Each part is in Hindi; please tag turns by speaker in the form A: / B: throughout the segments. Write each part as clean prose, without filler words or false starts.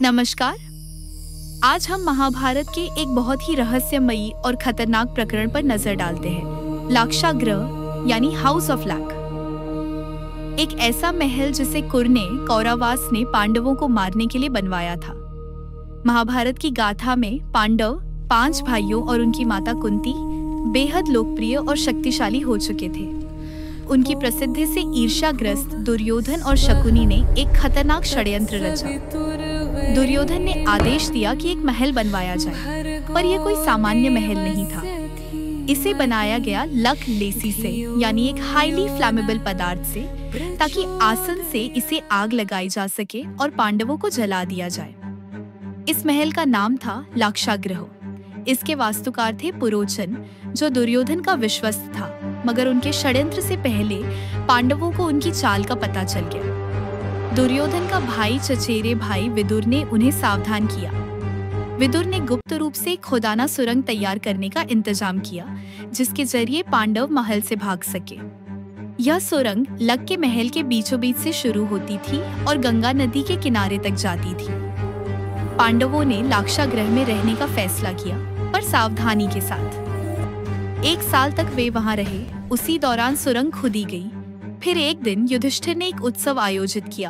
A: नमस्कार। आज हम महाभारत के एक बहुत ही रहस्यमयी और खतरनाक प्रकरण पर नजर डालते हैं, लाक्षागृह यानी हाउस ऑफ लैक। एक ऐसा महल जिसे कुरने कौरवास ने पांडवों को मारने के लिए बनवाया था। महाभारत की गाथा में पांडव 5 भाइयों और उनकी माता कुंती बेहद लोकप्रिय और शक्तिशाली हो चुके थे। उनकी प्रसिद्धि से ईर्ष्याग्रस्त दुर्योधन और शकुनी ने एक खतरनाक षड्यंत्र रचा। दुर्योधन ने आदेश दिया कि एक महल बनवाया जाए, पर यह कोई सामान्य महल नहीं था। इसे बनाया गया लक लेसी से, यानी एक हाईली फ्लैमेबल पदार्थ से, ताकि आसन से इसे आग लगाई जा सके और पांडवों को जला दिया जाए। इस महल का नाम था लाक्षागृह। इसके वास्तुकार थे पुरोचन, जो दुर्योधन का विश्वस्त था, मगर उनके षड्यंत्र से पहले पांडवों को उनकी चाल का पता चल गया। दुर्योधन का भाई चचेरे भाई विदुर ने उन्हें सावधान किया। विदुर ने गुप्त रूप से खुदाना सुरंग तैयार करने का इंतजाम किया, जिसके जरिए पांडव महल से भाग सके। यह सुरंग लक के महल के बीचों बीच से शुरू होती थी और गंगा नदी के किनारे तक जाती थी। पांडवों ने लाक्षागृह में रहने का फैसला किया, पर सावधानी के साथ। 1 साल तक वे वहां रहे। उसी दौरान सुरंग खुदी गई। फिर एक दिन युधिष्ठिर ने एक उत्सव आयोजित किया।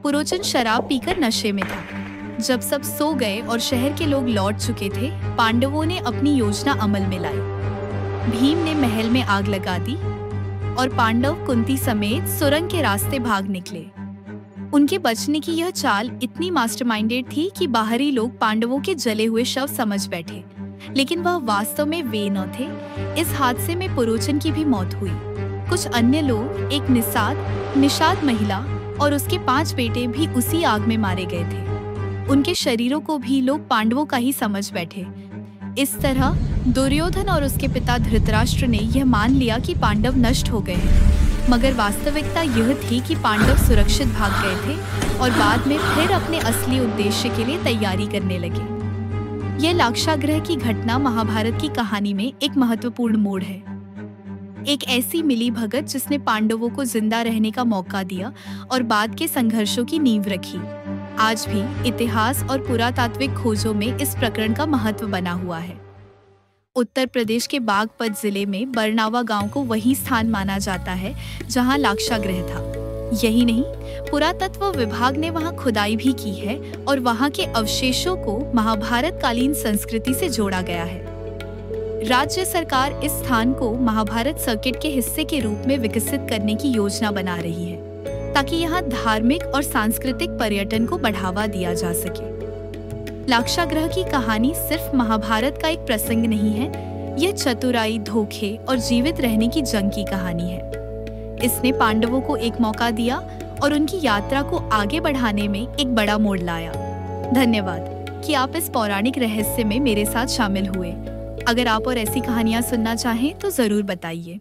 A: पुरोचन शराब पीकर नशे में था। जब सब सो गए और शहर के लोग लौट चुके थे, पांडवों ने अपनी योजना अमल में लाई। भीम ने महल में आग लगा दी और पांडव कुंती समेत सुरंग के रास्ते भाग निकले। उनके बचने की यह चाल इतनी मास्टरमाइंडेड थी कि बाहरी लोग पांडवों के जले हुए शव समझ बैठे, लेकिन वह वास्तव में वे न थे। इस हादसे में पुरोचन की भी मौत हुई। कुछ अन्य लोग, एक निषाद महिला और उसके 5 बेटे भी उसी आग में मारे गए थे। उनके शरीरों को भी लोग पांडवों का ही समझ बैठे। इस तरह दुर्योधन और उसके पिता धृतराष्ट्र ने यह मान लिया कि पांडव नष्ट हो गए हैं, मगर वास्तविकता यह थी कि पांडव सुरक्षित भाग गए थे और बाद में फिर अपने असली उद्देश्य के लिए तैयारी करने लगे। यह लाक्षागृह की घटना महाभारत की कहानी में एक महत्वपूर्ण मोड़ है। एक ऐसी मिली भगत जिसने पांडवों को जिंदा रहने का मौका दिया और बाद के संघर्षों की नींव रखी। आज भी इतिहास और पुरातात्विक खोजों में इस प्रकरण का महत्व बना हुआ है। उत्तर प्रदेश के बागपत जिले में बरनावा गांव को वही स्थान माना जाता है जहां लाक्षागृह था। यही नहीं, पुरातत्व विभाग ने वहां खुदाई भी की है और वहां के अवशेषों को महाभारत कालीन संस्कृति से जोड़ा गया है। राज्य सरकार इस स्थान को महाभारत सर्किट के हिस्से के रूप में विकसित करने की योजना बना रही है, ताकि यहाँ धार्मिक और सांस्कृतिक पर्यटन को बढ़ावा दिया जा सके। लाक्षागृह की कहानी सिर्फ महाभारत का एक प्रसंग नहीं है, यह चतुराई, धोखे और जीवित रहने की जंग की कहानी है। इसने पांडवों को एक मौका दिया और उनकी यात्रा को आगे बढ़ाने में एक बड़ा मोड़ लाया। धन्यवाद कि आप इस पौराणिक रहस्य में मेरे साथ शामिल हुए। अगर आप और ऐसी कहानियां सुनना चाहें तो जरूर बताइए।